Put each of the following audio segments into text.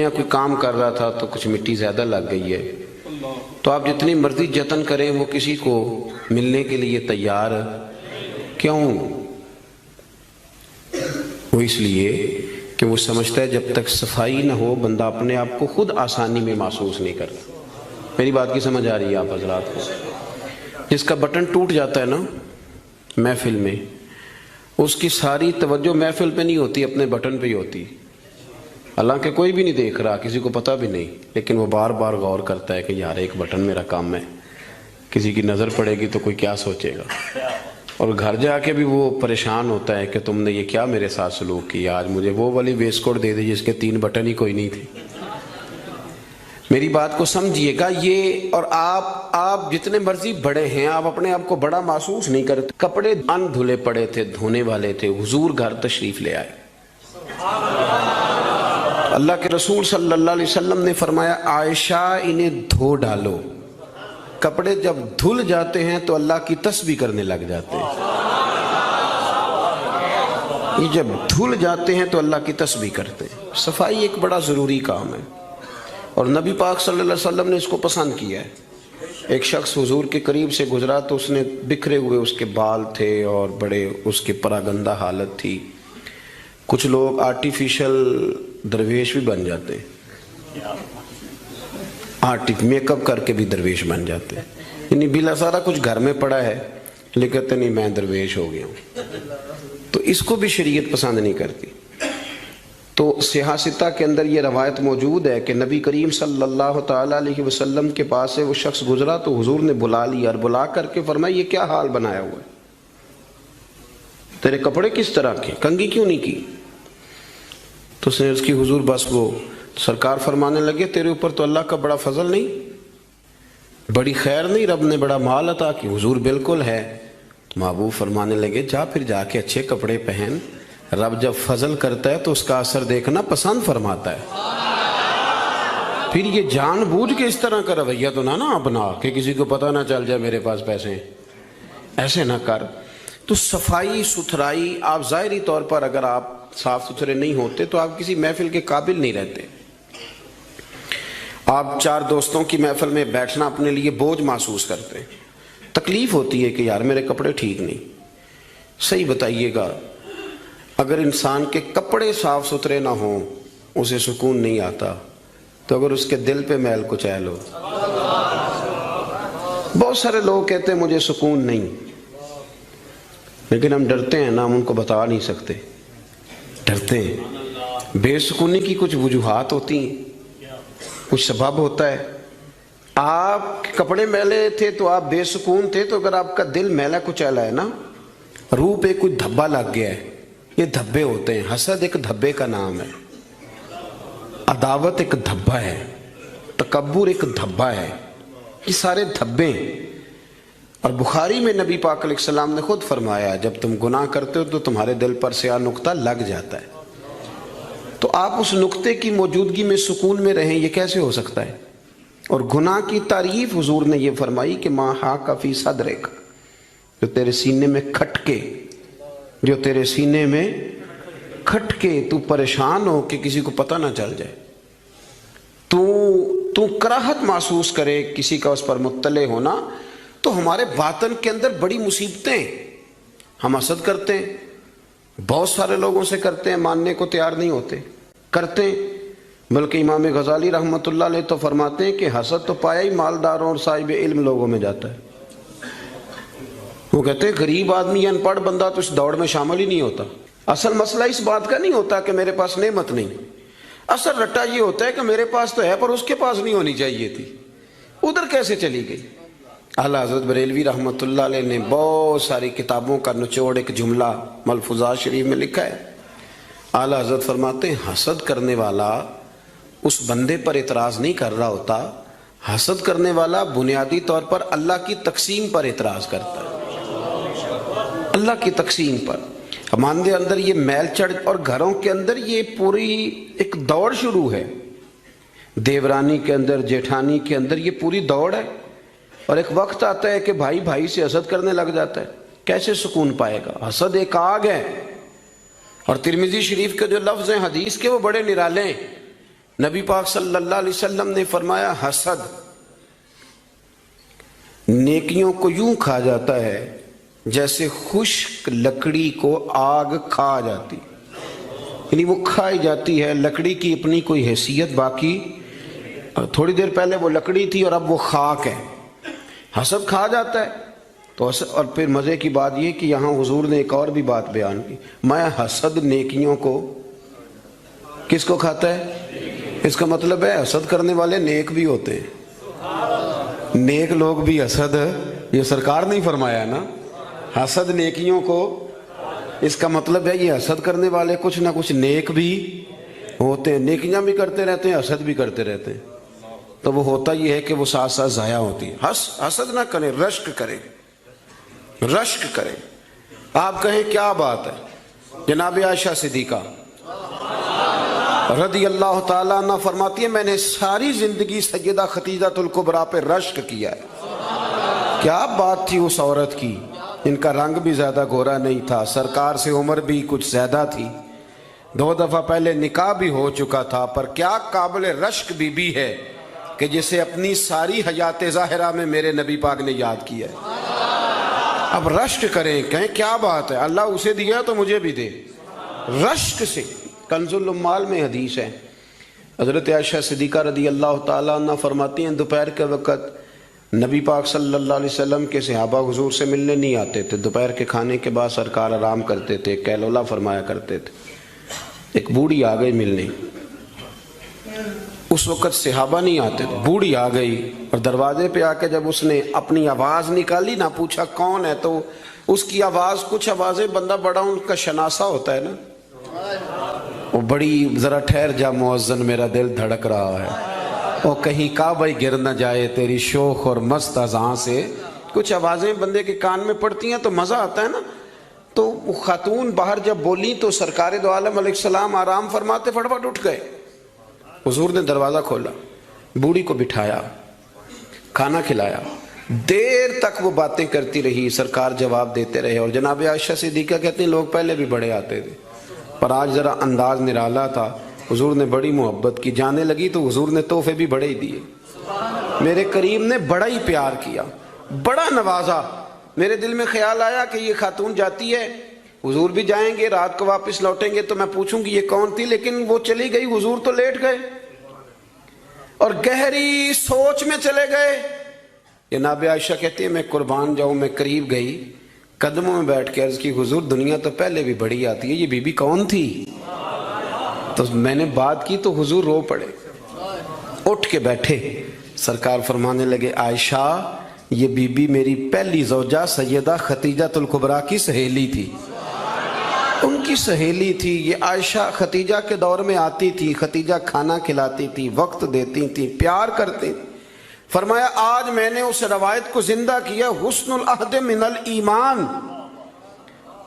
یا کوئی کام کر رہا تھا تو کچھ مٹی زیادہ لگ گئی ہے، تو آپ جتنی مرضی جتن کریں وہ کسی کو ملنے کے لیے تیار کیوں؟ وہ اس لیے کہ وہ سمجھتا ہے جب تک صفائی نہ ہو بندہ اپنے آپ کو خود آسانی میں محسوس نہیں کرتا۔ میری بات کی سمجھ آ رہی ہے آپ حضرات کو؟ جس کا بٹن ٹوٹ جاتا ہے نا محفل میں، اس کی ساری توجہ محفل پہ نہیں ہوتی، اپنے بٹن پہ ہی ہوتی، حالانکہ کوئی بھی نہیں دیکھ رہا، کسی کو پتہ بھی نہیں، لیکن وہ بار بار غور کرتا ہے کہ یار ایک بٹن میرا کام ہے، کسی کی نظر پڑے گی تو کوئی کیا سوچے گا، اور گھر جا کے بھی وہ پریشان ہوتا ہے کہ تم نے یہ کیا میرے ساتھ سلوک کیا، آج مجھے وہ والی ویسٹ کوٹ دے دی جس کے 3 بٹن ہی کوئی نہیں تھی۔ میری بات کو سمجھیے گا، یہ اور آپ جتنے مرضی بڑے ہیں آپ اپنے آپ کو بڑا محسوس نہیں کرتے۔ کپڑے ان دھلے پڑے تھے، دھونے والے تھے، حضور گھر تشریف لے آئے۔ اللہ کے رسول صلی اللہ علیہ وسلم نے فرمایا عائشہ انہیں دھو ڈالو۔ کپڑے جب دھل جاتے ہیں تو اللہ کی تسبیح کرنے لگ جاتے ہیں، یہ جب دھل جاتے ہیں تو اللہ کی تسبیح کرتے ہیں۔ صفائی ایک بڑا ضروری کام ہے، اور نبی پاک صلی اللہ علیہ وسلم نے اس کو پسند کیا ہے۔ ایک شخص حضور کے قریب سے گزرا تو اس نے بکھرے ہوئے اس کے بال تھے اور بڑے اس کی پراگندہ حالت تھی۔ کچھ لوگ آرٹیفیشل درویش بھی بن جاتے ہیں، میک اپ کر کے بھی درویش بن جاتے ہیں، یعنی بلا سارا کچھ گھر میں پڑا ہے لیکن کہتے نہیں میں درویش ہو گیا ہوں، تو اس کو بھی شریعت پسند نہیں کرتی۔ تو صحیح ستہ کے اندر یہ روایت موجود ہے کہ نبی کریم صلی اللہ تعالیٰ علیہ وسلم کے پاس سے وہ شخص گزرا تو حضور نے بلا لیا اور بلا کر کے فرمایا یہ کیا حال بنایا ہوا ہے، تیرے کپڑے کس طرح کے، کنگھی کیوں نہیں کی؟ تو اس نے اس کی حضور بس وہ سرکار فرمانے لگے تیرے اوپر تو اللہ کا بڑا فضل نہیں، بڑی خیر نہیں، رب نے بڑا مال عطا کی؟ حضور بالکل ہے۔ محبوب فرمانے لگے جا پھر جا کے اچھے کپڑے پہن، رب جب فضل کرتا ہے تو اس کا اثر دیکھنا پسند فرماتا ہے۔ پھر یہ جان بوجھ کے اس طرح کا رویہ تو نہ اپنا کہ کسی کو پتہ نہ چل جائے میرے پاس پیسے ہیں، ایسے نہ کر۔ تو صفائی ستھرائی، آپ ظاہری طور پر اگر آپ صاف ستھرے نہیں ہوتے تو آپ کسی محفل کے قابل نہیں رہتے۔ آپ 4 دوستوں کی محفل میں بیٹھنا اپنے لیے بوجھ محسوس کرتے ہیں، تکلیف ہوتی ہے کہ یار میرے کپڑے ٹھیک نہیں۔ صحیح بتائیے گا، اگر انسان کے کپڑے صاف ستھرے نہ ہوں اسے سکون نہیں آتا، تو اگر اس کے دل پہ میل کچیل ہو۔ بہت سارے لوگ کہتے ہیں مجھے سکون نہیں، لیکن ہم ڈرتے ہیں نا، ہم ان کو بتا نہیں سکتے، ڈرتے ہیں۔ بے سکونی کی کچھ وجوہات ہوتی ہیں، کچھ سبب ہوتا ہے۔ آپ کپڑے میلے تھے تو آپ بے سکون تھے، تو اگر آپ کا دل میلا کچیلا ہے نا، روح پہ کوئی دھبا لگ گیا ہے، یہ دھبے ہوتے ہیں۔ حسد ایک دھبے کا نام ہے، عداوت ایک دھبا ہے، تکبر ایک دھبا ہے، یہ سارے دھبے ہیں۔ اور بخاری میں نبی پاک علیہ السلام نے خود فرمایا جب تم گناہ کرتے ہو تو تمہارے دل پر سیاہ نقطہ لگ جاتا ہے، تو آپ اس نقطے کی موجودگی میں سکون میں رہیں، یہ کیسے ہو سکتا ہے؟ اور گناہ کی تعریف حضور نے یہ فرمائی کہ ما حاک فی صدرک، جو تیرے سینے میں کھٹکے، جو تیرے سینے میں کھٹکے، تو پریشان ہو کہ کسی کو پتہ نہ چل جائے، تو کراہت محسوس کرے کسی کا اس پر مطلع ہونا، تو ہمارے باطن کے اندر بڑی مصیبتیں، ہم حسد کرتے ہیں، بہت سارے لوگوں سے کرتے ہیں، ماننے کو تیار نہیں ہوتے، کرتے ہیں۔ بلکہ امام غزالی رحمۃ اللہ علیہ تو فرماتے ہیں کہ حسد تو پایا ہی مالداروں اور صاحب علم لوگوں میں جاتا ہے۔ وہ کہتے ہیں غریب آدمی یا ان پڑھ بندہ تو اس دوڑ میں شامل ہی نہیں ہوتا۔ اصل مسئلہ اس بات کا نہیں ہوتا کہ میرے پاس نعمت نہیں، اصل رٹا یہ ہوتا ہے کہ میرے پاس تو ہے پر اس کے پاس نہیں ہونی چاہیے تھی، ادھر کیسے چلی گئی۔ اعلیٰ حضرت بریلوی رحمۃ اللہ علیہ نے بہت ساری کتابوں کا نچوڑ ایک جملہ ملفوظات شریف میں لکھا ہے۔ اعلیٰ حضرت فرماتے ہیں حسد کرنے والا اس بندے پر اعتراض نہیں کر رہا ہوتا، حسد کرنے والا بنیادی طور پر اللہ کی تقسیم پر اعتراض کرتا ہے، اللہ کی تقسیم پر۔ ہمارے اندر یہ میل چڑھ، اور گھروں کے اندر یہ پوری ایک دوڑ شروع ہے، دیورانی کے اندر، جیٹھانی کے اندر یہ پوری دوڑ ہے، اور ایک وقت آتا ہے کہ بھائی بھائی سے حسد کرنے لگ جاتا ہے، کیسے سکون پائے گا؟ حسد ایک آگ ہے، اور ترمذی شریف کے جو لفظ ہیں حدیث کے وہ بڑے نرالے ہیں نبی پاک صلی اللہ علیہ وسلم نے فرمایا حسد نیکیوں کو یوں کھا جاتا ہے جیسے خشک لکڑی کو آگ کھا جاتی، یعنی وہ کھائی جاتی ہے، لکڑی کی اپنی کوئی حیثیت باقی، تھوڑی دیر پہلے وہ لکڑی تھی اور اب وہ خاک ہے، حسد کھا جاتا ہے۔ تو اور پھر مزے کی بات یہ کہ یہاں حضور نے ایک اور بھی بات بیان کی، میں حسد نیکیوں کو کس کو کھاتا ہے؟ اس کا مطلب ہے حسد کرنے والے نیک بھی ہوتے ہیں، نیک لوگ بھی حسد، یہ سرکار نے فرمایا نا، حسد نیکیوں کو، اس کا مطلب ہے یہ حسد کرنے والے کچھ نہ کچھ نیک بھی ہوتے ہیں، نیکیاں بھی کرتے رہتے ہیں، حسد بھی کرتے رہتے ہیں، تو وہ ہوتا یہ ہے کہ وہ ساتھ ساتھ ضائع ہوتی ہے۔ حسد نہ کریں، رشک کریں، رشک کریں۔ آپ کہیں کیا بات ہے؟ جناب عائشہ صدیقہ رضی اللہ تعالیٰ عنہ فرماتی ہے میں نے ساری زندگی سیدہ خدیجہ الکبریٰ پہ رشک کیا ہے۔ کیا بات تھی اس عورت کی، ان کا رنگ بھی زیادہ گورا نہیں تھا، سرکار سے عمر بھی کچھ زیادہ تھی، 2 دفعہ پہلے نکاح بھی ہو چکا تھا، پر کیا قابل رشک بی بی ہے کہ جسے اپنی ساری حیات ظاہرہ میں میرے نبی پاک نے یاد کیا ہے۔ اب رشک کریں، کہیں کیا بات ہے، اللہ اسے دیا تو مجھے بھی دے، رشک سے۔ کنز العمال میں حدیث ہے، حضرت عائشہ صدیقہ رضی اللہ تعالیٰ عنہ فرماتی ہیں دوپہر کے وقت نبی پاک صلی اللہ علیہ وسلم کے صحابہ حضور سے ملنے نہیں آتے تھے، دوپہر کے کھانے کے بعد سرکار آرام کرتے تھے، کیلولا فرمایا کرتے تھے۔ ایک بوڑھی آ گئی ملنے، اس وقت صحابہ نہیں آتے تھے، بوڑھی آ گئی اور دروازے پہ آ کے جب اس نے اپنی آواز نکالی نہ، پوچھا کون ہے، تو اس کی آواز، کچھ آوازیں بندہ بڑا ان کا شناسا ہوتا ہے نا، وہ بڑی ذرا ٹھہر جا مؤذن میرا دل دھڑک رہا ہے، وہ کہیں کعبہ گر نہ جائے تیری شوخ اور مست اذاں سے، کچھ آوازیں بندے کے کان میں پڑتی ہیں تو مزہ آتا ہے نا۔ تو وہ خاتون باہر جب بولی تو سرکار دو عالم علیہ السلام آرام فرماتے فٹافٹ اٹھ گئے، حضور نے دروازہ کھولا، بوڑھی کو بٹھایا، کھانا کھلایا، دیر تک وہ باتیں کرتی رہی، سرکار جواب دیتے رہے، اور جناب عائشہ صدیقہ کہتی ہیں لوگ پہلے بھی بڑے آتے تھے پر آج ذرا انداز نرالا تھا، حضور نے بڑی محبت کی، جانے لگی تو حضور نے تحفے بھی بڑے ہی دیے، میرے کریم نے بڑا ہی پیار کیا، بڑا نوازا۔ میرے دل میں خیال آیا کہ یہ خاتون جاتی ہے، حضور بھی جائیں گے، رات کو واپس لوٹیں گے تو میں پوچھوں گی یہ کون تھی، لیکن وہ چلی گئی، حضور تو لیٹ گئے اور گہری سوچ میں چلے گئے۔ جناب عائشہ کہتی ہے میں قربان جاؤں، میں قریب گئی، قدموں میں بیٹھ کے عرض کی حضور دنیا تو پہلے بھی بڑی آتی ہے، یہ بی بی کون تھی؟ تو میں نے بات کی تو حضور رو پڑے، اٹھ کے بیٹھے، سرکار فرمانے لگے عائشہ یہ بی بی میری پہلی زوجہ سیدہ خدیجہ الکبریٰ کی سہیلی تھی، ان کی سہیلی تھی یہ عائشہ، خدیجہ کے دور میں آتی تھی، خدیجہ کھانا کھلاتی تھی، وقت دیتی تھی، پیار کرتی تھی۔ فرمایا آج میں نے اس روایت کو زندہ کیا، حسن العہد من الایمان،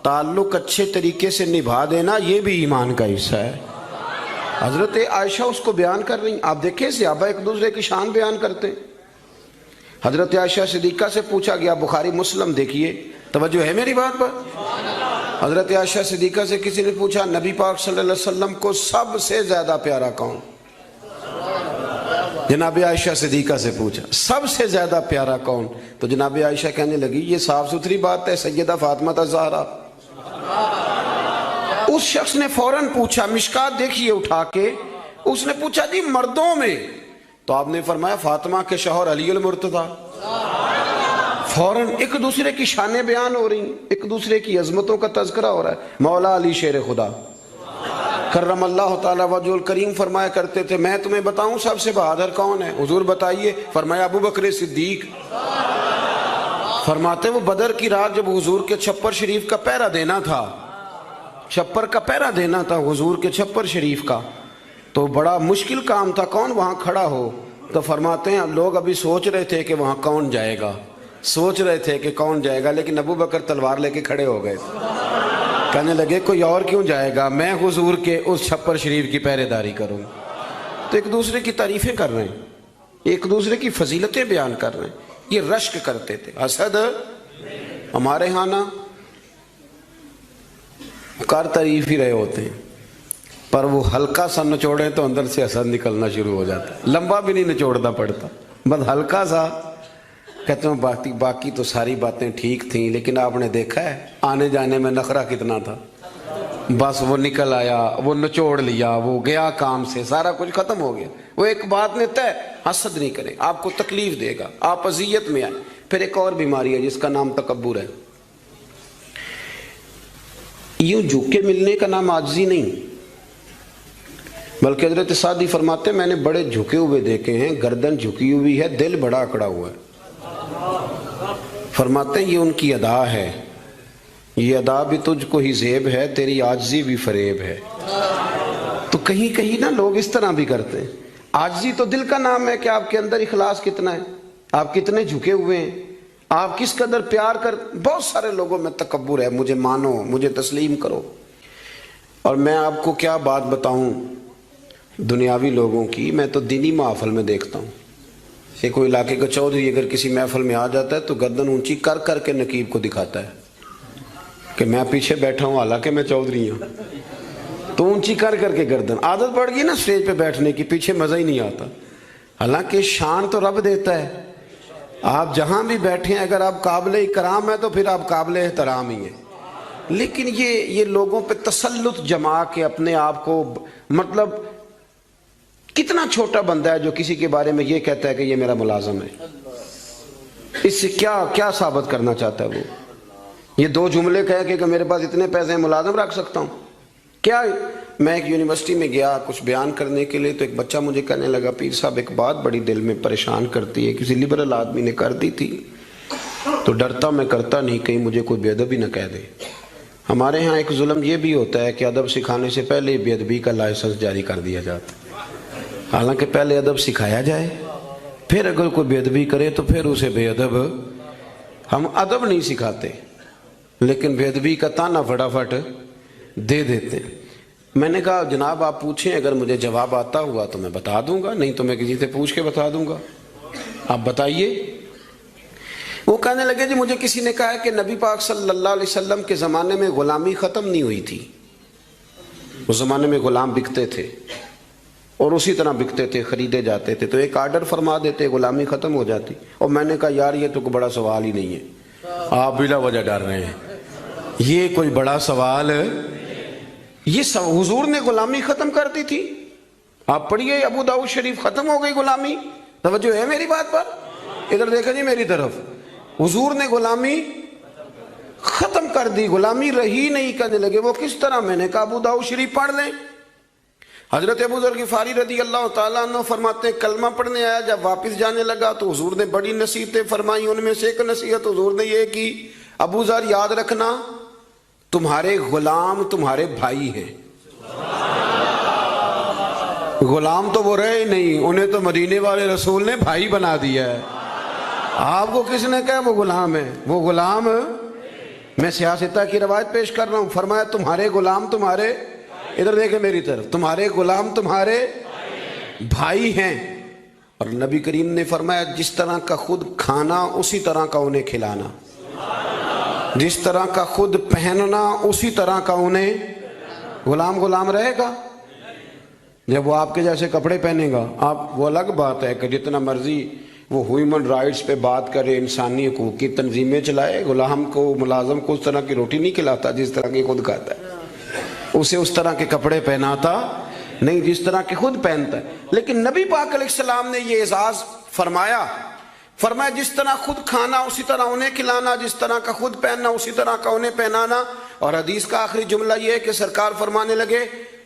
تعلق اچھے طریقے سے نبھا دینا یہ بھی ایمان کا حصہ ہے۔ حضرت عائشہ اس کو بیان کر رہی ہیں، آپ دیکھیں صحابہ ایک دوسرے کی شان بیان کرتے ہیں۔ حضرت عائشہ صدیقہ سے پوچھا گیا، بخاری مسلم دیکھیے، توجہ ہے میری بات پر؟ حضرت عائشہ صدیقہ سے کسی نے پوچھا نبی پاک صلی اللہ علیہ وسلم کو سب سے زیادہ پیارا کون؟ جناب عائشہ صدیقہ سے پوچھا سب سے زیادہ پیارا کون؟ تو جناب عائشہ کہنے لگی یہ صاف ستھری بات ہے، سیدہ فاطمہ الزہرا۔ اس شخص نے فوراً پوچھا، مشکات دیکھیے اٹھا کے، اس نے پوچھا جی مردوں میں؟ تو آپ نے فرمایا فاطمہ کے شوہر علی المرتضیٰ۔ فوراً ایک دوسرے کی شانیں بیان ہو رہی ہیں، ایک دوسرے کی عظمتوں کا تذکرہ ہو رہا ہے۔ مولا علی شیر خدا کرم اللہ تعالیٰ وجہ الکریم فرمایا کرتے تھے میں تمہیں بتاؤں سب سے بہادر کون ہے؟ حضور بتائیے، فرمایا ابو بکر صدیق۔ فرماتے وہ بدر کی رات جب حضور کے چھپر شریف کا پہرا دینا تھا، چھپر کا پہرا دینا تھا حضور کے چھپر شریف کا، تو بڑا مشکل کام تھا کون وہاں کھڑا ہو، تو فرماتے ہیں لوگ ابھی سوچ رہے تھے کہ وہاں کون جائے گا، سوچ رہے تھے کہ کون جائے گا، لیکن ابو بکر تلوار لے کے کھڑے ہو گئے، کہنے لگے کوئی اور کیوں جائے گا، میں حضور کے اس چھپر شریف کی پہرے داری کروں۔ تو ایک دوسرے کی تعریفیں کر رہے ہیں، ایک دوسرے کی فضیلتیں بیان کر رہے ہیں، یہ رشک کرتے تھے۔ حسد ہمارے ہاں نا کار تعریف ہی رہے ہوتے ہیں، پر وہ ہلکا سا نچوڑے تو اندر سے حسد نکلنا شروع ہو جاتا ہے. لمبا بھی نہیں نچوڑنا پڑتا، بس ہلکا سا. کہتے ہیں باقی تو ساری باتیں ٹھیک تھیں، لیکن آپ نے دیکھا ہے آنے جانے میں نخرہ کتنا تھا. بس وہ نکل آیا، وہ نچوڑ لیا، وہ گیا کام سے، سارا کچھ ختم ہو گیا. وہ ایک بات نے طے، حسد نہیں کریں، آپ کو تکلیف دے گا، آپ اذیت میں آئیں. پھر ایک اور بیماری ہے جس کا نام تکبر ہے. یوں جھک کے ملنے کا نام عاجزی نہیں، بلکہ حضرت سعدی فرماتے ہیں میں نے بڑے جھکے ہوئے دیکھے ہیں، گردن جھکی ہوئی ہے، دل بڑا اکڑا ہوا ہے. فرماتے ہیں یہ ان کی ادا ہے، یہ ادا بھی تجھ کو ہی زیب ہے، تیری عاجزی بھی فریب ہے. تو کہیں کہیں نا لوگ اس طرح بھی کرتے ہیں. عاجزی تو دل کا نام ہے کہ آپ کے اندر اخلاص کتنا ہے، آپ کتنے جھکے ہوئے ہیں، آپ کس قدر پیار کر. بہت سارے لوگوں میں تکبر ہے، مجھے مانو، مجھے تسلیم کرو. اور میں آپ کو کیا بات بتاؤں دنیاوی لوگوں کی، میں تو دینی محفل میں دیکھتا ہوں. یہ کوئی علاقے کا چودھری اگر کسی محفل میں آ جاتا ہے تو گردن اونچی کر کر کے نقیب کو دکھاتا ہے کہ میں پیچھے بیٹھا ہوں، حالانکہ میں چودھری ہوں. تو اونچی کر کر کے گردن، عادت پڑ گئی نا اسٹیج پہ بیٹھنے کی، پیچھے مزہ ہی نہیں آتا. حالانکہ شان تو رب دیتا ہے، آپ جہاں بھی بیٹھے ہیں اگر آپ قابل اکرام ہیں تو پھر آپ قابل احترام ہی ہیں. لیکن یہ لوگوں پہ تسلط جما کے اپنے آپ کو، مطلب کتنا چھوٹا بندہ ہے جو کسی کے بارے میں یہ کہتا ہے کہ یہ میرا ملازم ہے. اس سے کیا ثابت کرنا چاہتا ہے وہ؟ یہ دو جملے کہہ کے کہ میرے پاس اتنے پیسے ہیں ملازم رکھ سکتا ہوں کیا؟ میں ایک یونیورسٹی میں گیا کچھ بیان کرنے کے لیے، تو ایک بچہ مجھے کہنے لگا پیر صاحب ایک بات بڑی دل میں پریشان کرتی ہے، کسی لبرل آدمی نے کر دی تھی تو ڈرتا میں کرتا نہیں کہیں مجھے کوئی بے ادبی نہ کہہ دے. ہمارے ہاں ایک ظلم یہ بھی ہوتا ہے کہ ادب سکھانے سے پہلے ہی بے ادبی کا لائسنس جاری کر دیا جاتا ہے. حالانکہ پہلے ادب سکھایا جائے، پھر اگر کوئی بے ادبی کرے تو پھر اسے بے ادب. ہم ادب نہیں سکھاتے لیکن بے ادبی کا تانا فٹافٹ دے دیتے. میں نے کہا جناب آپ پوچھیں، اگر مجھے جواب آتا ہوا تو میں بتا دوں گا، نہیں تو میں کسی سے پوچھ کے بتا دوں گا، آپ بتائیے. وہ کہنے لگے جی مجھے کسی نے کہا ہے کہ نبی پاک صلی اللہ علیہ وسلم کے زمانے میں غلامی ختم نہیں ہوئی تھی. اس زمانے میں غلام بکتے تھے اور اسی طرح بکتے تھے، خریدے جاتے تھے، تو ایک آرڈر فرما دیتے غلامی ختم ہو جاتی. اور میں نے کہا یار یہ تو کوئی بڑا سوال ہی نہیں ہے، آپ بلا وجہ ڈر رہے ہیں، یہ کوئی بڑا سوال. یہ حضور نے غلامی ختم کر دی تھی. آپ پڑھیے ابو داؤد شریف، ختم ہو گئی غلامی. توجہ ہے میری بات پر؟ ادھر دیکھا جی میری طرف. حضور نے غلامی ختم کر دی، غلامی رہی نہیں. کہنے لگے وہ کس طرح؟ میں نے کہا ابو داؤد شریف پڑھ لیں. حضرت ابو ذر غفاری رضی اللہ تعالیٰ عنہ فرماتے ہیں کلمہ پڑھنے آیا، جب واپس جانے لگا تو حضور نے بڑی نصیحتیں فرمائی. ان میں سے ایک نصیحت حضور نے یہ کی، ابو ذر یاد رکھنا تمہارے غلام تمہارے بھائی ہیں. غلام تو وہ رہے نہیں، انہیں تو مدینے والے رسول نے بھائی بنا دیا ہے. آپ کو کس نے کہا وہ غلام ہے؟ وہ غلام، میں سیاستہ کی روایت پیش کر رہا ہوں. فرمایا تمہارے غلام تمہارے، ادھر دیکھیں میری طرف، تمہارے غلام تمہارے بھائی ہیں. اور نبی کریم نے فرمایا جس طرح کا خود کھانا اسی طرح کا انہیں کھلانا، جس طرح کا خود پہننا اسی طرح کا انہیں. غلام غلام رہے گا جب وہ آپ کے جیسے کپڑے پہنے گا. آپ وہ الگ بات ہے کہ جتنا مرضی وہ ہیومن رائٹس پہ بات کرے، انسانی حقوق کی تنظیمیں چلائے، غلام کو ملازم کو اس طرح کی روٹی نہیں کھلاتا جس طرح کی خود کھاتا ہے، اسے اس طرح کے کپڑے پہناتا نہیں جس طرح کے خود پہنتا ہے. لیکن نبی پاک علیہ السلام نے یہ اعزاز فرمایا جس طرح خود کھانا اسی طرح انہیں کھلانا، جس طرح کا خود پہننا اسی طرح کا انہیں پہنانا. اور حدیث کا آخری جملہ یہ ہے کہ سرکار فرمانے لگے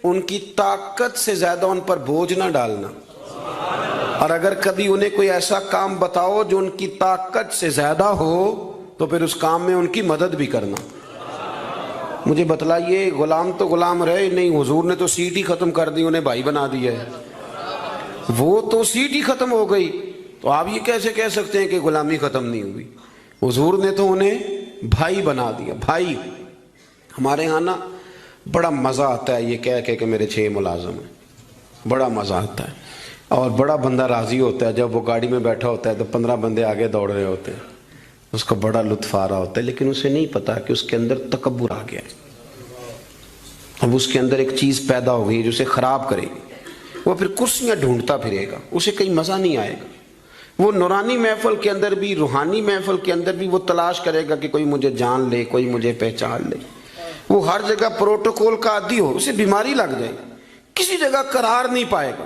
ان کی طاقت سے زیادہ ان پر بوجھ نہ ڈالنا، اور اگر کبھی انہیں کوئی ایسا کام بتاؤ جو ان کی طاقت سے زیادہ ہو تو پھر اس کام میں ان کی مدد بھی کرنا. مجھے بتلائیے غلام تو غلام رہے نہیں، حضور نے تو سیٹ ہی ختم کر دی، انہیں بھائی بنا دیا ہے. وہ تو سیٹ ہی ختم ہو گئی، تو آپ یہ کیسے کہہ سکتے ہیں کہ غلامی ختم نہیں ہوئی؟ حضور نے تو انہیں بھائی بنا دیا. بھائی ہمارے ہاں نا بڑا مزہ آتا ہے یہ کہہ کے کہ میرے 6 ملازم ہیں، بڑا مزہ آتا ہے. اور بڑا بندہ راضی ہوتا ہے جب وہ گاڑی میں بیٹھا ہوتا ہے تو 15 بندے آگے دوڑ رہے ہوتے ہیں، اس کو بڑا لطف آ رہا ہوتا ہے. لیکن اسے نہیں پتا کہ اس کے اندر تکبر آ گیا ہے. اب اس کے اندر ایک چیز پیدا ہو گئی جو اسے خراب کرے گی، وہ پھر کرسیاں ڈھونڈتا پھرے گا، اسے کہیں مزہ نہیں آئے گا۔ وہ نورانی محفل کے اندر بھی، روحانی محفل کے اندر بھی وہ تلاش کرے گا کہ کوئی مجھے جان لے، کوئی مجھے پہچان لے۔ وہ ہر جگہ پروٹوکول کا عادی ہو، اسے بیماری لگ جائے، کسی جگہ قرار نہیں پائے گا۔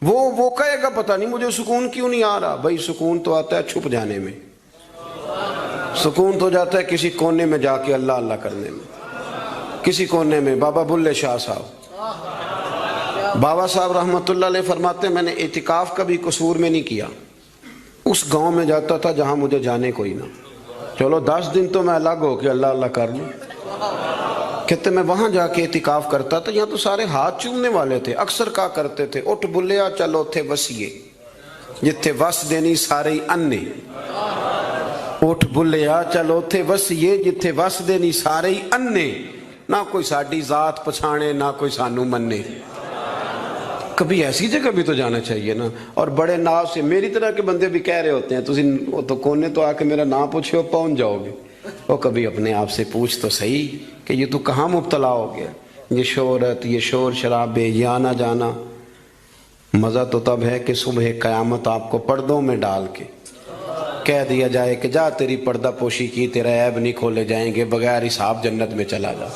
وہ کہے گا پتہ نہیں مجھے سکون کیوں نہیں آ رہا۔ بھائی سکون تو آتا ہے چھپ جانے میں، سکون تو جاتا ہے کسی کونے میں جا کے اللہ اللہ کرنے میں، کسی کونے میں۔ بابا بلے شاہ صاحب، بابا صاحب رحمۃ اللہ علیہ فرماتے ہیں میں نے اعتکاف کبھی قصور میں نہیں کیا، اس گاؤں میں جاتا تھا جہاں مجھے جانے کوئی نہ، چلو 10 دن تو میں الگ ہو کے اللہ اللہ کر لوں۔ کہتے میں وہاں جا کے اعتکاف کرتا تھا، یہاں تو سارے ہاتھ چومنے والے تھے، اکثر کہا کرتے تھے اٹھ بلیا چلو تھے وسیے جتھے وس دینی سارے انے، اٹھ بلیا چلو تھے وسیے جتھے وس دینی سارے انے، نہ کوئی ساڈی ذات پچھانے نہ کوئی سانو منے۔ کبھی ایسی جگہ بھی تو جانا چاہیے نا۔ اور بڑے ناو سے میری طرح کے بندے بھی کہہ رہے ہوتے ہیں تسی تو کونے تو آ کے میرا نام پوچھو پہنچ جاؤ گے۔ وہ کبھی اپنے آپ سے پوچھ تو صحیح کہ یہ تو کہاں مبتلا ہو گیا، یہ شہرت، یہ شور شرابے، یہ آنا جانا۔ مزہ تو تب ہے کہ صبح قیامت آپ کو پردوں میں ڈال کے کہہ دیا جائے کہ جا تیری پردہ پوشی کی، تیرا عیب نہیں کھولے جائیں گے، بغیر حساب جنت میں چلا جا۔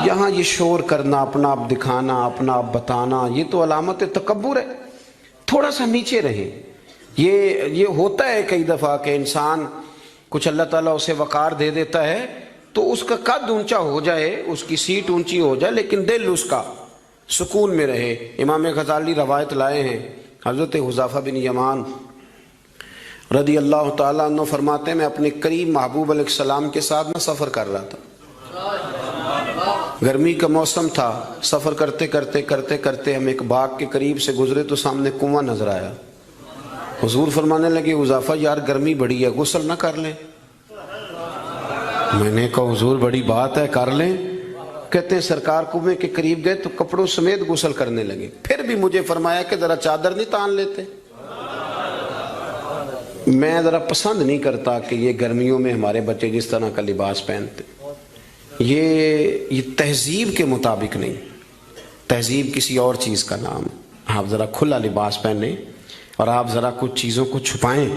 یہاں یہ شور کرنا، اپنا آپ دکھانا، اپنا آپ بتانا، یہ تو علامت تکبر ہے۔ تھوڑا سا نیچے رہیں۔ یہ ہوتا ہے کئی دفعہ کہ انسان کچھ اللہ تعالیٰ اسے وقار دے دیتا ہے تو اس کا قد اونچا ہو جائے، اس کی سیٹ اونچی ہو جائے، لیکن دل اس کا سکون میں رہے۔ امام غزالی روایت لائے ہیں، حضرت حذیفہ بن یمان رضی اللہ تعالیٰ عنہ فرماتے ہیں میں اپنے قریب محبوب علیہ السلام کے ساتھ میں سفر کر رہا تھا، گرمی کا موسم تھا، سفر کرتے کرتے کرتے کرتے ہم ایک باغ کے قریب سے گزرے تو سامنے کنواں نظر آیا۔ حضور فرمانے لگے حذیفہ یار گرمی بڑی ہے، غسل نہ کر لیں؟ میں نے کہا حضور بڑی بات ہے، کر لیں۔ کہتے ہیں سرکار کنویں کے قریب گئے تو کپڑوں سمیت غسل کرنے لگے، پھر بھی مجھے فرمایا کہ ذرا چادر نہیں تان لیتے؟ میں ذرا پسند نہیں کرتا کہ یہ گرمیوں میں ہمارے بچے جس طرح کا لباس پہنتے، یہ تہذیب کے مطابق نہیں، تہذیب کسی اور چیز کا نام ہے۔ آپ ذرا کھلا لباس پہنیں اور آپ ذرا کچھ چیزوں کو چھپائیں،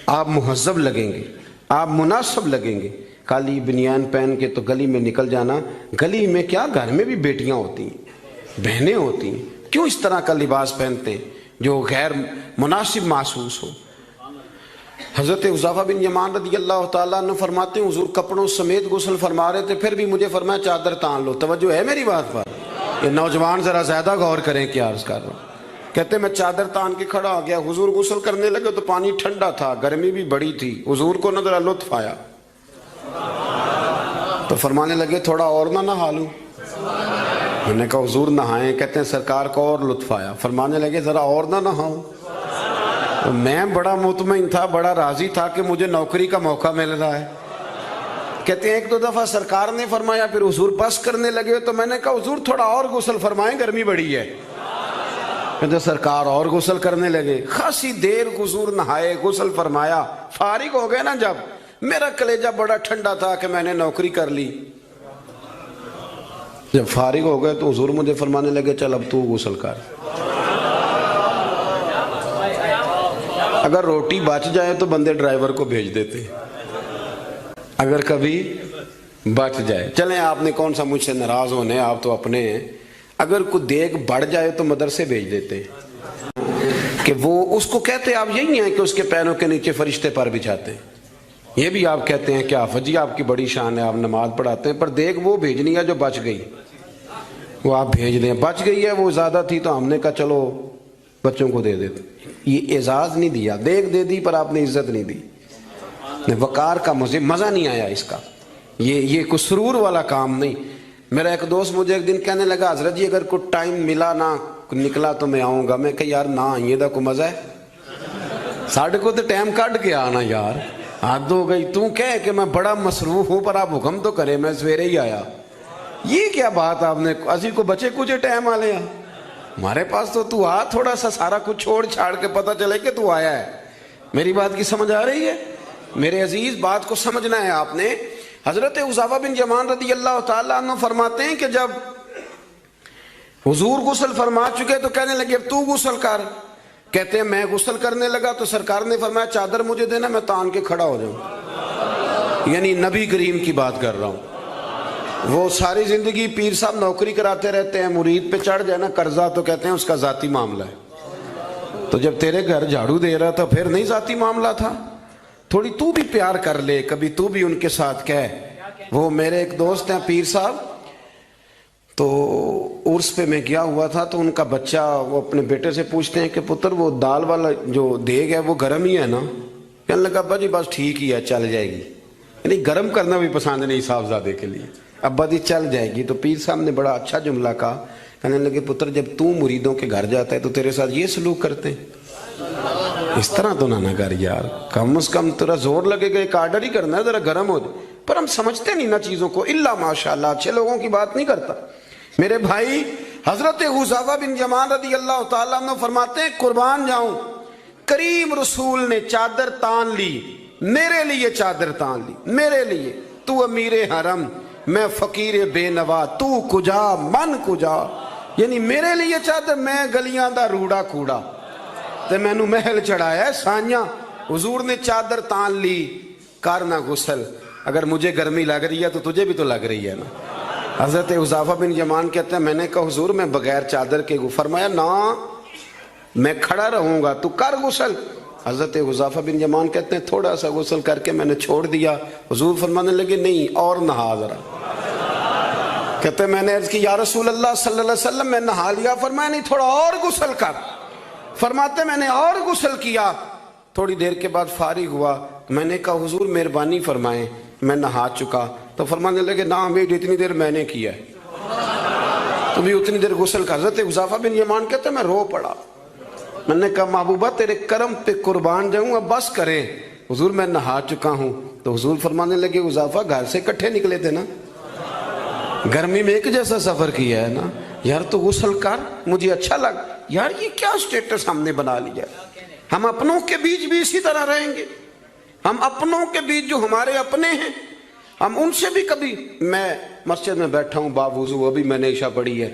آپ مہذب لگیں گے، آپ مناسب لگیں گے۔ کالی بنیان پہن کے تو گلی میں نکل جانا، گلی میں کیا گھر میں بھی بیٹیاں ہوتی ہیں، بہنیں ہوتی ہیں، کیوں اس طرح کا لباس پہنتے ہیں جو غیر مناسب محسوس ہو؟ حضرت حذیفہ بن یمان رضی اللہ تعالیٰ عنہ فرماتے ہیں حضور کپڑوں سمیت غسل فرما رہے تھے، پھر بھی مجھے فرمایا چادر تان لو۔ توجہ ہے میری بات پر؟ یہ نوجوان ذرا زیادہ غور کریں کیا عرض کر رہا ہوں۔ کہتے میں چادر تان کے کھڑا ہو گیا، حضور غسل کرنے لگے تو پانی ٹھنڈا تھا، گرمی بھی بڑی تھی، حضور کو نہ ذرا لطف آیا تو فرمانے لگے تھوڑا اور نہ نہا لوں؟ میں نے کہا حضور نہائیں۔ کہتے ہیں سرکار کو اور لطف آیا، فرمانے لگے ذرا اور نہ نہاؤں؟ میں بڑا مطمئن تھا، بڑا راضی تھا کہ مجھے نوکری کا موقع مل رہا ہے۔ کہتے ہیں ایک دو دفعہ سرکار نے فرمایا، پھر حضور بس کرنے لگے تو میں نے کہا حضور تھوڑا اور غسل فرمائیں، گرمی بڑی ہے۔ کہتے سرکار اور غسل کرنے لگے، خاصی دیر حضور نہائے، غسل فرمایا، فارغ ہو گئے نا جب، میرا کلیجہ بڑا ٹھنڈا تھا کہ میں نے نوکری کر لی۔ جب فارغ ہو گئے تو حضور مجھے فرمانے لگے چل اب تو غسل کر۔ اگر روٹی بچ جائے تو بندے ڈرائیور کو بھیج دیتے، اگر کبھی بچ جائے۔ چلیں آپ نے کون سا مجھ سے ناراض ہونے، آپ تو اپنے ہیں۔ اگر کوئی دیگ بڑھ جائے تو مدرسے بھیج دیتے کہ وہ اس کو کہتے آپ یہی ہیں کہ اس کے پیروں کے نیچے فرشتے پر بچھاتے ہیں، یہ بھی آپ کہتے ہیں کہ آفت جی آپ کی بڑی شان ہے، آپ نماز پڑھاتے ہیں، پر دیگ وہ بھیجنی ہے جو بچ گئی، وہ آپ بھیج دیں۔ بچ گئی ہے، وہ زیادہ تھی تو ہم نے کہا چلو بچوں کو دے دیتے۔ یہ اعزاز نہیں دیا، دیگ دے دی پر آپ نے عزت نہیں دی، وقار کا مزہ نہیں آیا اس کا، یہ کوئی سرور والا کام نہیں۔ میرا ایک دوست مجھے ایک دن کہنے لگا حضرت جی اگر کوئی ٹائم ملا نہ نکلا تو میں آؤں گا۔ میں کہ یار نہ آئیے دا کوئی مزہ ہے، ساڑھے کو تو ٹائم کٹ کے آنا یار، حد ہو گئی۔ تو کہے کہ میں بڑا مصروف ہوں پر آپ حکم تو کرے، میں سویرے ہی آیا۔ یہ کیا بات آپ نے، اسی کو بچے کچھ ٹائم آ لیا ہمارے پاس تو آ، تھوڑا سا سارا کچھ چھوڑ چھاڑ کے پتہ چلے کہ تو آیا ہے۔ میری بات کی سمجھ آ رہی ہے؟ میرے عزیز بات کو سمجھنا ہے آپ نے۔ حضرت حذیفہ بن یمان رضی اللہ تعالیٰ عنہ فرماتے ہیں کہ جب حضور غسل فرما چکے تو کہنے لگے اب تو غسل کر. کہتے ہیں میں غسل کرنے لگا تو سرکار نے فرمایا چادر مجھے دینا میں تان کے کھڑا ہو جاؤں. یعنی نبی کریم کی بات کر رہا ہوں. وہ ساری زندگی پیر صاحب نوکری کراتے رہتے ہیں, مرید پہ چڑھ جائے نا قرضہ تو کہتے ہیں اس کا ذاتی معاملہ ہے. تو جب تیرے گھر جھاڑو دے رہا تھا پھر نہیں ذاتی معاملہ تھا؟ تھوڑی تو بھی پیار کر لے, کبھی تو بھی ان کے ساتھ کہہ. وہ میرے ایک دوست ہیں پیر صاحب, تو عرس پہ میں گیا ہوا تھا تو ان کا بچہ وہ اپنے بیٹے سے پوچھتے ہیں کہ پتر وہ دال والا جو دیگ ہے وہ گرم ہی ہے نا؟ کہنے لگا ابا جی بس ٹھیک ہی ہے چل جائے گی. یعنی گرم کرنا بھی پسند نہیں صاحبزادے کے لیے. ابا جی چل جائے گی. تو پیر صاحب نے بڑا اچھا جملہ کہا, کہنے لگے پتر جب تو مریدوں کے گھر جاتا ہے تو تیرے ساتھ یہ سلوک کرتے ہیں؟ اس طرح تو نہ کر یار, کم از کم تیرا زور لگے گا ایک آرڈر ہی کرنا ہے ذرا گرم ہو جائے. پر ہم سمجھتے نہیں نا چیزوں کو, الا ماشاءاللہ اچھے لوگوں کی بات نہیں کرتا. میرے بھائی حضرت حذیفہ بن یمان رضی اللہ تعالیٰ عنہ فرماتے ہیں قربان جاؤں کریم رسول نے چادر تان لی, میرے لیے چادر تان لی, میرے لیے. تو امیر حرم میں فقیر بے نوا, تو کجا من کجا. یعنی میرے لیے چادر, میں گلیاں دا روڑا کوڑا تے میں نو محل چڑھایا ہے سانیاں. حضور نے چادر تان لی, کرنا غسل. اگر مجھے گرمی لگ رہی ہے تو تجھے بھی تو لگ رہی ہے نا. حضرت حذیفہ بن یمان کہتے ہیں میں نے کہا حضور میں بغیر چادر کے, فرمایا نا میں کھڑا رہوں گا تو کر غسل. حضرت حذیفہ بن یمان کہتے ہیں تھوڑا سا غسل کر کے میں نے چھوڑ دیا. حضور فرمانے لگے نہیں اور نہا ذرا. کہتے ہیں میں نے عرض کی یا رسول اللہ صلی اللہ علیہ وسلم میں نہا لیا. فرمایا نہیں تھوڑا اور غسل کر. فرماتے میں نے اور غسل کیا. تھوڑی دیر کے بعد فارغ ہوا, میں نے کہا حضور مہربانی فرمائیں میں نہا چکا. تو فرمانے لگے نا ہمیں اتنی دیر میں نے کیا ہے, تو بھی اتنی دیر غسل کا. حضرت حذیفہ بن یمان کہتے ہیں میں رو پڑا. میں نے کہا محبوبہ تیرے کرم پہ قربان جاؤں, اب بس کریں. حضور میں نہا چکا ہوں. تو حضور فرمانے لگے حذیفہ گھر سے کٹھے نکلے تھے نا, گرمی میں ایک جیسا سفر کیا ہے نا یار, تو غسل کر. مجھے اچھا لگا یار یہ کیا سٹیٹس ہم نے بنا لیا. ہم اپنوں کے بیچ بھی اسی طرح رہیں گے. ہم اپنوں کے بیچ جو ہمارے اپنے ہیں ہم ان سے بھی کبھی, میں مسجد میں بیٹھا ہوں باوضو, ابھی میں نے عشاء پڑھی ہے.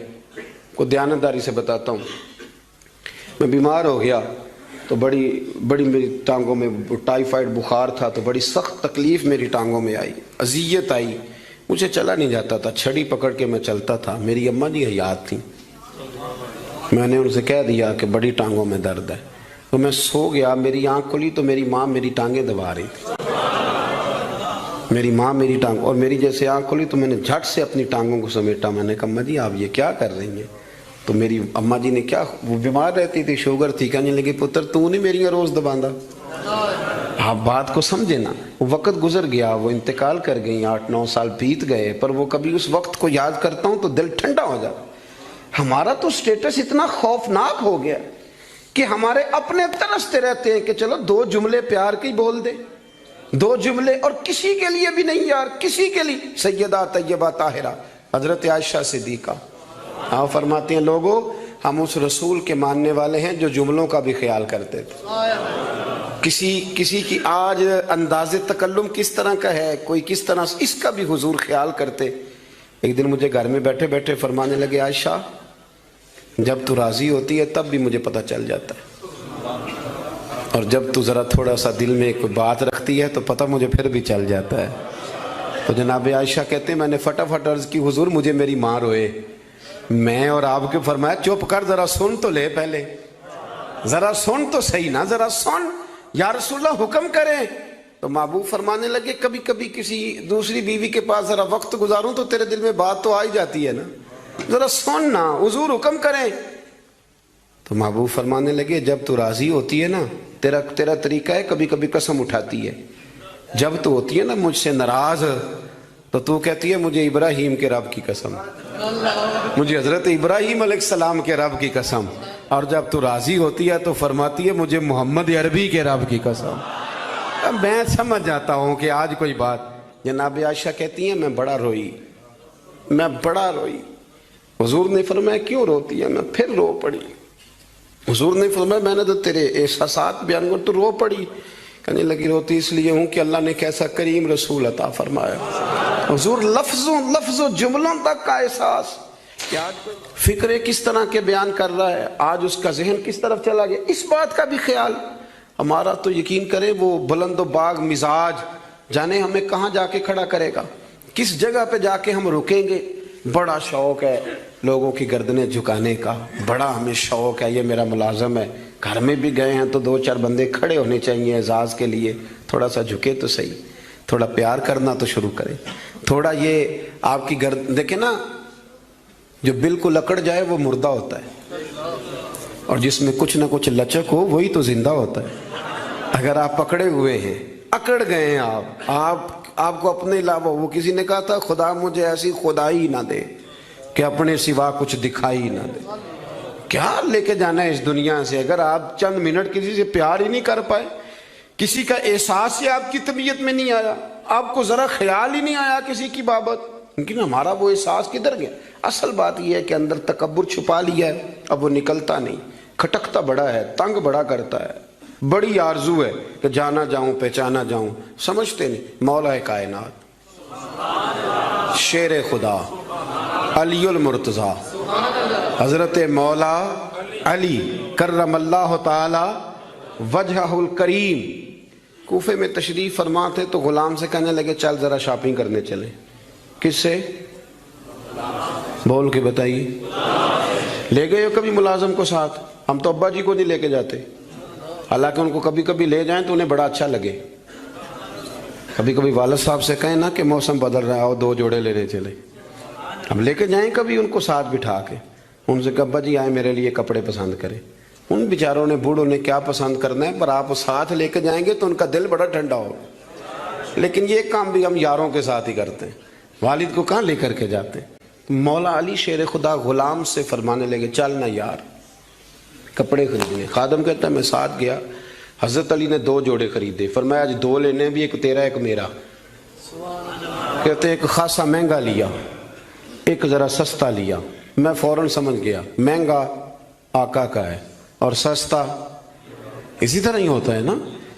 کو دیانتداری سے بتاتا ہوں, میں بیمار ہو گیا تو بڑی میری ٹانگوں میں ٹائیفائڈ بخار تھا, تو بڑی سخت تکلیف میری ٹانگوں میں آئی, اذیت آئی. مجھے چلا نہیں جاتا تھا, چھڑی پکڑ کے میں چلتا تھا. میری اماں جی حیات تھیں, میں نے ان سے کہہ دیا کہ بڑی ٹانگوں میں درد ہے. تو میں سو گیا, میری آنکھ کھلی تو میری ماں میری ٹانگیں دبا رہی تھی. میری ماں میری ٹانگ, اور میری جیسے آنکھ کھلی تو میں نے جھٹ سے اپنی ٹانگوں کو سمیٹا. میں نے کہا اماں جی آپ یہ کیا کر رہی ہیں؟ تو میری اماں جی نے کیا, وہ بیمار رہتی تھی, شوگر تھی, کہنے لگی پتر تو نہیں میری روز دباندہ. آپ بات کو سمجھے نا. وہ وقت گزر گیا, وہ انتقال کر گئی, 8-9 سال بیت گئے, پر وہ کبھی اس وقت کو یاد کرتا ہوں تو دل ٹھنڈا ہو جاتا. ہمارا تو سٹیٹس اتنا خوفناک ہو گیا کہ ہمارے اپنے ترستے رہتے ہیں کہ چلو 2 جملے پیار کے بول دے, 2 جملے, اور کسی کے لیے بھی نہیں یار, کسی کے لیے. سیدہ طیبہ طاہرہ حضرت عائشہ صدیقہ آپ فرماتے ہیں لوگوں ہم اس رسول کے ماننے والے ہیں جو جملوں کا بھی خیال کرتے تھے. کسی کی آج انداز تکلم کس طرح کا ہے, کوئی کس طرح, اس کا بھی حضور خیال کرتے. ایک دن مجھے گھر میں بیٹھے بیٹھے فرمانے لگے عائشہ جب تو راضی ہوتی ہے تب بھی مجھے پتہ چل جاتا ہے, اور جب تو ذرا تھوڑا سا دل میں کوئی بات رکھتی ہے تو پتہ مجھے پھر بھی چل جاتا ہے. تو جناب عائشہ کہتے ہیں میں نے فٹافٹ عرض کی حضور مجھے میری ماں روئے. میں اور آپ کے فرمایا چپ کر, ذرا سن تو لے, پہلے ذرا سن تو صحیح نا, ذرا سن یا رسول اللہ حکم کریں. تو محبوب فرمانے لگے کبھی کبھی کسی دوسری بیوی کے پاس ذرا وقت گزاروں تو تیرے دل میں بات تو آ ہی جاتی ہے نا, ذرا سن نا, حضور حکم کریں. تو محبوب فرمانے لگے جب تو راضی ہوتی ہے نا تیرا طریقہ ہے کبھی کبھی قسم اٹھاتی ہے. جب تو ہوتی ہے نا مجھ سے ناراض تو کہتی ہے مجھے ابراہیم کے رب کی قسم, مجھے حضرت ابراہیم علیہ السلام کے رب کی قسم. اور جب تو راضی ہوتی ہے تو فرماتی ہے مجھے محمد عربی کے رب کی قسم. میں سمجھ جاتا ہوں کہ آج کوئی بات. جناب عائشہ کہتی ہیں میں بڑا روئی. حضور نے فرمایا کیوں روتی ہے؟ میں پھر رو پڑی. حضور نے فرمایا میں نے تو تیرے احساسات بیان کر تو رو پڑی. کہنے لگی روتی اس لیے ہوں کہ اللہ نے کیسا کریم رسول عطا فرمایا، حضور لفظوں جملوں تک کا احساس کہ آج فکرے کس طرح کے بیان کر رہا ہے، آج اس کا ذہن کس طرف چلا گیا، اس بات کا بھی خیال ہمارا تو یقین کریں وہ بلند و باغ مزاج جانے ہمیں کہاں جا کے کھڑا کرے گا، کس جگہ پہ جا کے ہم رکیں گے۔ بڑا شوق ہے لوگوں کی گردنیں جھکانے کا، بڑا ہمیں شوق ہے، یہ میرا ملازم ہے، گھر میں بھی گئے ہیں تو 2-4 بندے کھڑے ہونے چاہیے اعزاز کے لیے، تھوڑا سا جھکے تو صحیح، تھوڑا پیار کرنا تو شروع کریں، تھوڑا یہ آپ کی گردن دیکھیں نا، جو بالکل اکڑ جائے وہ مردہ ہوتا ہے، اور جس میں کچھ نہ کچھ لچک ہو وہی تو زندہ ہوتا ہے۔ اگر آپ پکڑے ہوئے ہیں، اکڑ گئے ہیں آپ کو اپنے علاوہ، وہ کسی نے کہا تھا خدا مجھے ایسی خدائی نہ دے کہ اپنے سوا کچھ دکھائی نہ دے۔ کیا لے کے جانا ہے اس دنیا سے اگر آپ چند منٹ کسی سے پیار ہی نہیں کر پائے، کسی کا احساس ہی آپ کی طبیعت میں نہیں آیا، آپ کو ذرا خیال ہی نہیں آیا کسی کی بابت، لیکن ہمارا وہ احساس کدھر گیا؟ اصل بات یہ ہے کہ اندر تکبر چھپا لیا ہے، اب وہ نکلتا نہیں، کھٹکتا بڑا ہے، تنگ بڑا کرتا ہے، بڑی آرزو ہے کہ جانا جاؤں پہچانا جاؤں، سمجھتے نہیں۔ مولا کائنات شیر خدا علی المرتضیٰ حضرت مولا علی کرم اللہ تعالی وجہہ الکریم کوفے میں تشریف فرما تھے تو غلام سے کہنے لگے چل ذرا شاپنگ کرنے چلیں۔ کس سے؟ بول کے بتائیے۔ لے گئے ہو کبھی ملازم کو ساتھ؟ ہم تو ابا جی کو نہیں لے کے جاتے، حالانکہ ان کو کبھی کبھی لے جائیں تو انہیں بڑا اچھا لگے۔ کبھی کبھی والد صاحب سے کہیں نا کہ موسم بدل رہا ہے اور 2 جوڑے لینے چلے، ہم لے کے جائیں کبھی ان کو ساتھ بٹھا کے، ان سے کہ ابا جی آئے میرے لیے کپڑے پسند کریں۔ ان بیچاروں نے بوڑھوں نے کیا پسند کرنا ہے، پر آپ ساتھ لے کے جائیں گے تو ان کا دل بڑا ٹھنڈا ہوگا۔ لیکن یہ کام بھی ہم یاروں کے ساتھ ہی کرتے ہیں، والد کو کہاں لے کر کے جاتے ہیں۔ مولا علی شیر خدا غلام سے فرمانے لگے چل نا یار کپڑے خریدنے۔ خادم کہتا ہے میں ساتھ گیا، حضرت علی نے 2 جوڑے خریدے، فرمایا آج 2 لینے بھی، ایک تیرا ایک میرا۔ کہتے ایک خاصا مہنگا لیا، ایک ذرا سستا لیا۔ میں فوراً سمجھ گیا مہنگا آقا کا ہے اور سستا اسی طرح ہی ہوتا ہے نا،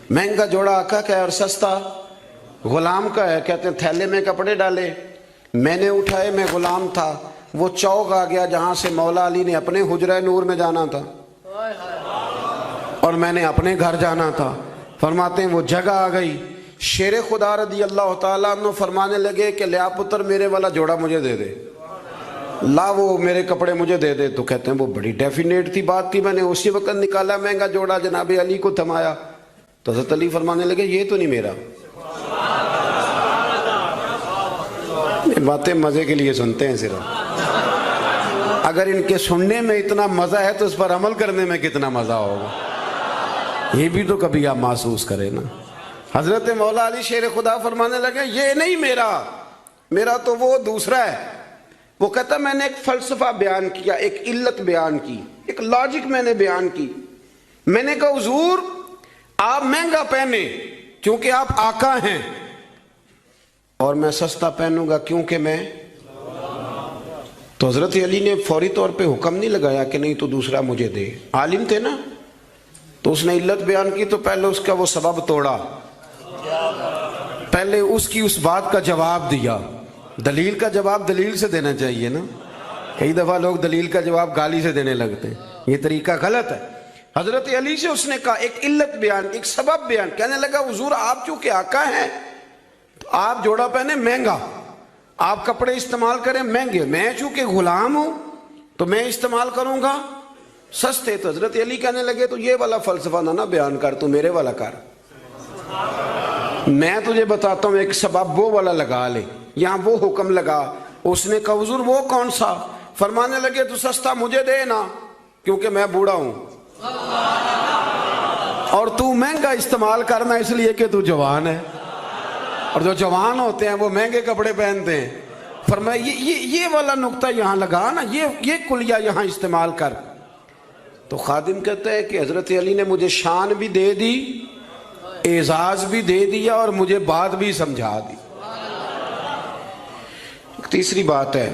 مہنگا جوڑا آقا کا ہے اور سستا غلام کا ہے۔ کہتے ہیں تھیلے میں کپڑے ڈالے، میں نے اٹھائے، میں غلام تھا، وہ چوک آ گیا جہاں سے مولا علی نے اپنے حجرہ نور میں جانا تھا اور میں نے اپنے گھر جانا تھا۔ فرماتے ہیں وہ جگہ آ گئی، شیر خدا رضی اللہ تعالیٰ عنہ فرمانے لگے کہ لیا پتر میرے والا جوڑا مجھے دے دے، لا وہ میرے کپڑے مجھے دے دے۔ تو کہتے ہیں وہ بڑی ڈیفینیٹ تھی بات تھی، میں نے اسی وقت نکالا مہنگا جوڑا، جناب علی کو تھمایا تو حضرت علی فرمانے لگے یہ تو نہیں میرا۔ باتیں مزے کے لیے سنتے ہیں صرف، اگر ان کے سننے میں اتنا مزہ ہے تو اس پر عمل کرنے میں کتنا مزہ ہوگا، یہ بھی تو کبھی آپ محسوس کریں نا۔ حضرت مولا علی شیر خدا فرمانے لگے یہ نہیں میرا تو وہ دوسرا ہے۔ وہ کہتا میں نے ایک فلسفہ بیان کیا، ایک علت بیان کی، ایک لاجک میں نے بیان کی۔ میں نے کہا حضور آپ مہنگا پہنے کیونکہ آپ آقا ہیں، اور میں سستا پہنوں گا کیونکہ میں۔ تو حضرت علی نے فوری طور پہ حکم نہیں لگایا کہ نہیں تو دوسرا مجھے دے، عالم تھے نا، تو اس نے علت بیان کی تو پہلے اس کا وہ سبب توڑا، پہلے اس کی اس بات کا جواب دیا۔ دلیل کا جواب دلیل سے دینا چاہیے نا، کئی دفعہ لوگ دلیل کا جواب گالی سے دینے لگتے ہیں، یہ طریقہ غلط ہے۔ حضرت علی سے اس نے کہا ایک علت بیان، ایک سبب بیان، کہنے لگا حضور آپ چونکہ آقا ہیں تو آپ جوڑا پہنے مہنگا، آپ کپڑے استعمال کریں مہنگے، میں چونکہ غلام ہوں تو میں استعمال کروں گا سستے۔ تو حضرت علی کہنے لگے تو یہ والا فلسفہ نہ بیان کر، تو میرے والا کر، میں تجھے بتاتا ہوں ایک سبب وہ والا لگا لے، یہاں وہ حکم لگا۔ اس نے کہا حضور وہ کون سا؟ فرمانے لگے تو سستا مجھے دے نا کیونکہ میں بوڑھا ہوں، اور تو مہنگا استعمال کرنا اس لیے کہ تو جوان ہے، اور جو جوان ہوتے ہیں وہ مہنگے کپڑے پہنتے ہیں۔ فرمایا یہ والا نقطہ یہاں لگا نا، یہ کلیہ یہاں استعمال کر۔ تو خادم کہتا ہے کہ حضرت علی نے مجھے شان بھی دے دی، اعزاز بھی دے دیا، اور مجھے بات بھی سمجھا دی۔ تیسری بات ہے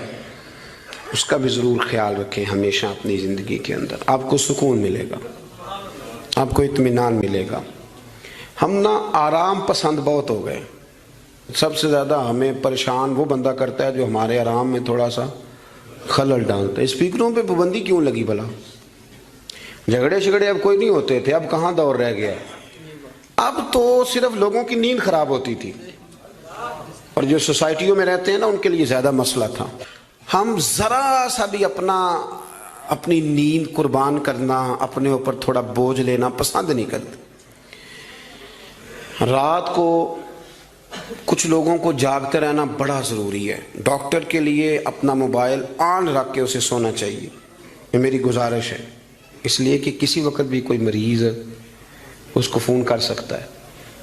اس کا بھی ضرور خیال رکھیں ہمیشہ اپنی زندگی کے اندر، آپ کو سکون ملے گا، آپ کو اطمینان ملے گا۔ ہم نا آرام پسند بہت ہو گئے. سب سے زیادہ ہمیں پریشان وہ بندہ کرتا ہے جو ہمارے آرام میں تھوڑا سا خلل ڈالتا ہے. اسپیکروں پہ پابندی کیوں لگی بھلا؟ جھگڑے اب کوئی نہیں ہوتے تھے، اب کہاں دور رہ گیا. اب تو صرف لوگوں کی نیند خراب ہوتی تھی، اور جو سوسائٹیوں میں رہتے ہیں نا ان کے لیے زیادہ مسئلہ تھا. ہم ذرا سا بھی اپنی نیند قربان کرنا، اپنے اوپر تھوڑا بوجھ لینا پسند نہیں کرتے. رات کو کچھ لوگوں کو جاگتے رہنا بڑا ضروری ہے. ڈاکٹر کے لیے اپنا موبائل آن رکھ کے اسے سونا چاہیے، یہ میری گزارش ہے. اس لیے کہ کسی وقت بھی کوئی مریض اس کو فون کر سکتا ہے.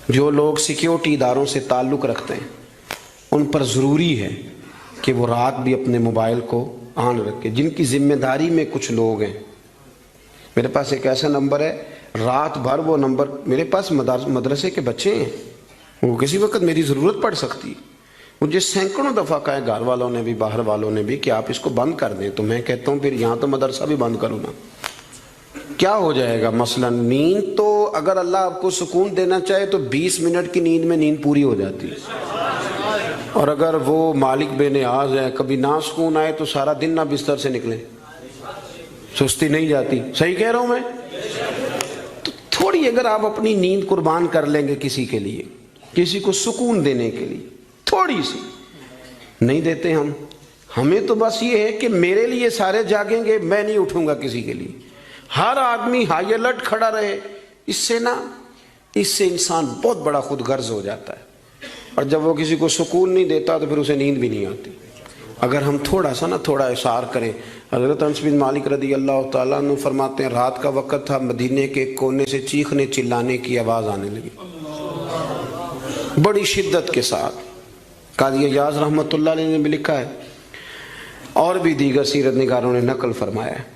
جو لوگ سیکیورٹی اداروں سے تعلق رکھتے ہیں ان پر ضروری ہے کہ وہ رات بھی اپنے موبائل کو آن رکھے. جن کی ذمہ داری میں کچھ لوگ ہیں، میرے پاس ایک ایسا نمبر ہے، رات بھر وہ نمبر، میرے پاس مدرسے کے بچے ہیں، وہ کسی وقت میری ضرورت پڑ سکتی ہے. مجھے سینکڑوں دفعہ کہا ہے گھر والوں نے بھی باہر والوں نے بھی کہ آپ اس کو بند کر دیں، تو میں کہتا ہوں پھر یہاں تو مدرسہ بھی بند کروں نا. کیا ہو جائے گا؟ مثلا نیند تو اگر اللہ آپ کو سکون دینا چاہے تو 20 منٹ کی نیند میں نیند پوری ہو جاتی ہے، اور اگر وہ مالک بے نیاز ہے کبھی نہ سکون آئے تو سارا دن نہ بستر سے نکلے، سستی نہیں جاتی. صحیح کہہ رہا ہوں میں؟ تو تھوڑی اگر آپ اپنی نیند قربان کر لیں گے کسی کے لیے، کسی کو سکون دینے کے لیے، تھوڑی سی نہیں دیتے ہمیں تو بس یہ ہے کہ میرے لیے سارے جاگیں گے، میں نہیں اٹھوں گا کسی کے لیے. ہر آدمی ہائی الرٹ کھڑا رہے، اس سے انسان بہت بڑا خود غرض ہو جاتا ہے، اور جب وہ کسی کو سکون نہیں دیتا تو پھر اسے نیند بھی نہیں آتی. اگر ہم تھوڑا احسار کریں. حضرت انس بن مالک رضی اللہ تعالیٰ عنہ فرماتے ہیں رات کا وقت تھا، مدینے کے کونے سے چیخنے چلانے کی آواز آنے لگی بڑی شدت کے ساتھ. قاضی ایاز رحمۃ اللہ علیہ نے بھی لکھا ہے، اور بھی دیگر سیرت نگاروں نے نقل فرمایا ہے،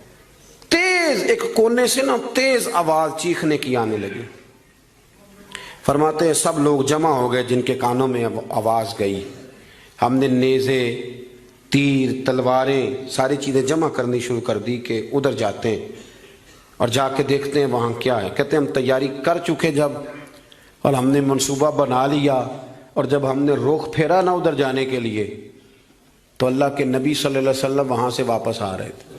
ایک کونے سے تیز آواز چیخنے کی آنے لگی. فرماتے ہیں سب لوگ جمع ہو گئے جن کے کانوں میں آواز گئی. ہم نے نیزے، تیر، تلواریں، ساری چیزیں جمع کرنی شروع کر دی کہ ادھر جاتے ہیں اور جا کے دیکھتے ہیں وہاں کیا ہے. کہتے ہیں ہم تیاری کر چکے جب، اور ہم نے منصوبہ بنا لیا، اور جب ہم نے رخ پھیرا نا ادھر جانے کے لیے تو اللہ کے نبی صلی اللہ علیہ وسلم وہاں سے واپس آ رہے تھے.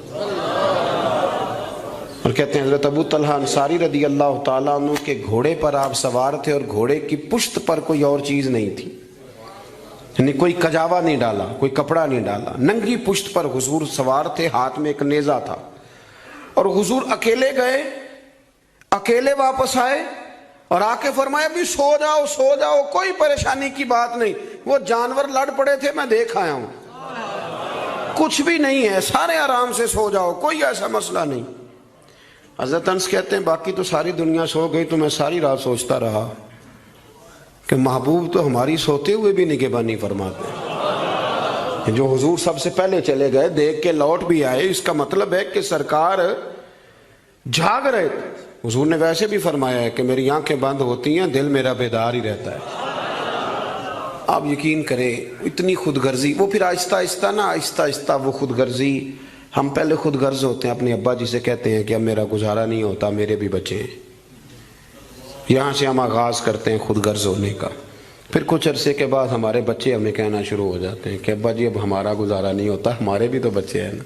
اور کہتے ہیں حضرت ابو طلحہ انصاری رضی اللہ تعالیٰ عنہ کے گھوڑے پر آپ سوار تھے، اور گھوڑے کی پشت پر کوئی اور چیز نہیں تھی، یعنی کوئی کجاوا نہیں ڈالا، کوئی کپڑا نہیں ڈالا، ننگی پشت پر حضور سوار تھے، ہاتھ میں ایک نیزہ تھا. اور حضور اکیلے گئے، اکیلے واپس آئے، اور آ کے فرمایا بھی سو جاؤ، کوئی پریشانی کی بات نہیں. وہ جانور لڑ پڑے تھے، میں دیکھ آیا ہوں، کچھ بھی نہیں ہے، سارے آرام سے سو جاؤ، کوئی ایسا مسئلہ نہیں. حضرت انس کہتے ہیں باقی تو ساری دنیا سو گئی تو میں ساری رات سوچتا رہا کہ محبوب تو ہماری سوتے ہوئے بھی نگہبانی فرماتے ہیں. جو حضور سب سے پہلے چلے گئے، دیکھ کے لوٹ بھی آئے، اس کا مطلب ہے کہ سرکار جاگ رہے تھے. حضور نے ویسے بھی فرمایا ہے کہ میری آنکھیں بند ہوتی ہیں، دل میرا بیدار ہی رہتا ہے. آپ یقین کریں اتنی خود غرضی، وہ پھر آہستہ آہستہ وہ خود غرضی. ہم پہلے خود غرض ہوتے ہیں، اپنے ابا جی سے کہتے ہیں کہ اب میرا گزارا نہیں ہوتا، میرے بھی بچے ہیں. یہاں سے ہم آغاز کرتے ہیں خود غرض ہونے کا. پھر کچھ عرصے کے بعد ہمارے بچے ہمیں کہنا شروع ہو جاتے ہیں کہ ابا جی اب ہمارا گزارا نہیں ہوتا، ہمارے بھی تو بچے ہیں نا.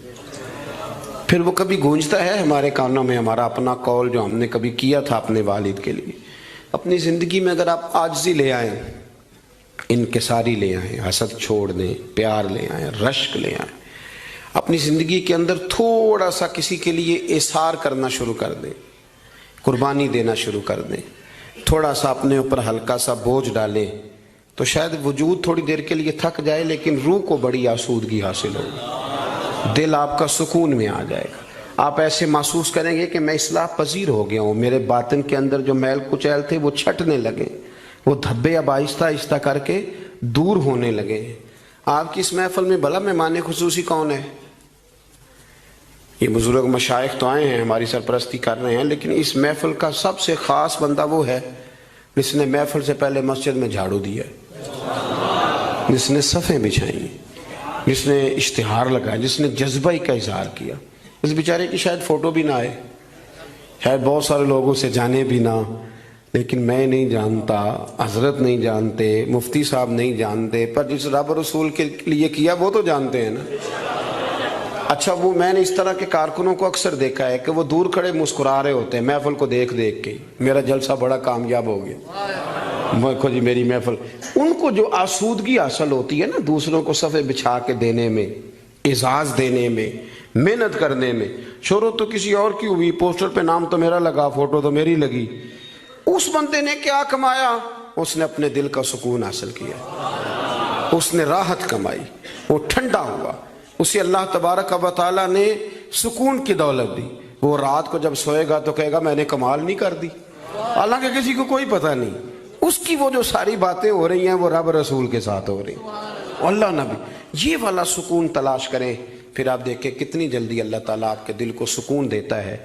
پھر وہ کبھی گونجتا ہے ہمارے کانوں میں ہمارا اپنا قول جو ہم نے کبھی کیا تھا اپنے والد کے لیے. اپنی زندگی میں اگر آپ عاجزی لے آئیں، انکساری لے آئیں، حسد چھوڑ دیں، پیار لے آئیں، رشک لے آئیں، اپنی زندگی کے اندر تھوڑا سا کسی کے لیے احسار کرنا شروع کر دیں، قربانی دینا شروع کر دیں، تھوڑا سا اپنے اوپر ہلکا سا بوجھ ڈالیں، تو شاید وجود تھوڑی دیر کے لیے تھک جائے لیکن روح کو بڑی آسودگی حاصل ہوگی، دل آپ کا سکون میں آ جائے گا. آپ ایسے محسوس کریں گے کہ میں اصلاح پذیر ہو گیا ہوں، میرے باطن کے اندر جو میل کچیل تھے وہ چھٹنے لگے، وہ دھبے اب آہستہ آہستہ کر کے دور ہونے لگے. آپ کی اس محفل میں بھلا مہمان خصوصی کون ہے؟ یہ بزرگ مشائخ تو آئے ہیں، ہماری سرپرستی کر رہے ہیں، لیکن اس محفل کا سب سے خاص بندہ وہ ہے جس نے محفل سے پہلے مسجد میں جھاڑو دیا، جس نے صفیں بچھائیں، جس نے اشتہار لگایا، جس نے جذبہ کا اظہار کیا. اس بیچارے کی شاید فوٹو بھی نہ آئے، شاید بہت سارے لوگوں سے جانے بھی نہ، لیکن میں نہیں جانتا، حضرت نہیں جانتے، مفتی صاحب نہیں جانتے، پر جس رب رسول کے لیے کیا وہ تو جانتے ہیں نا۔ اچھا وہ میں نے اس طرح کے کارکنوں کو اکثر دیکھا ہے کہ وہ دور کھڑے مسکرا رہے ہوتے ہیں محفل کو دیکھ دیکھ کے، میرا جلسہ بڑا کامیاب ہو گیا، دیکھو جی میری محفل۔ ان کو جو آسودگی حاصل ہوتی ہے نا دوسروں کو صفحے بچھا کے دینے میں، اعزاز دینے میں، محنت کرنے میں، شہرت تو کسی اور کی ہوئی، پوسٹر پہ نام تو میرا لگا، فوٹو تو میری لگی، اس بندے نے کیا کمایا؟ اس نے اپنے دل کا سکون حاصل کیا، اس نے راحت کمائی، وہ ٹھنڈا ہوا، اسے اللہ تبارک و تعالیٰ نے سکون کی دولت دی۔ وہ رات کو جب سوئے گا تو کہے گا میں نے کمال نہیں کر دی، حالانکہ کسی کو کوئی پتہ نہیں، اس کی وہ جو ساری باتیں ہو رہی ہیں وہ رب رسول کے ساتھ ہو رہی ہیں، اللہ نبی۔ یہ والا سکون تلاش کریں، پھر آپ دیکھیں کتنی جلدی اللہ تعالیٰ آپ کے دل کو سکون دیتا ہے۔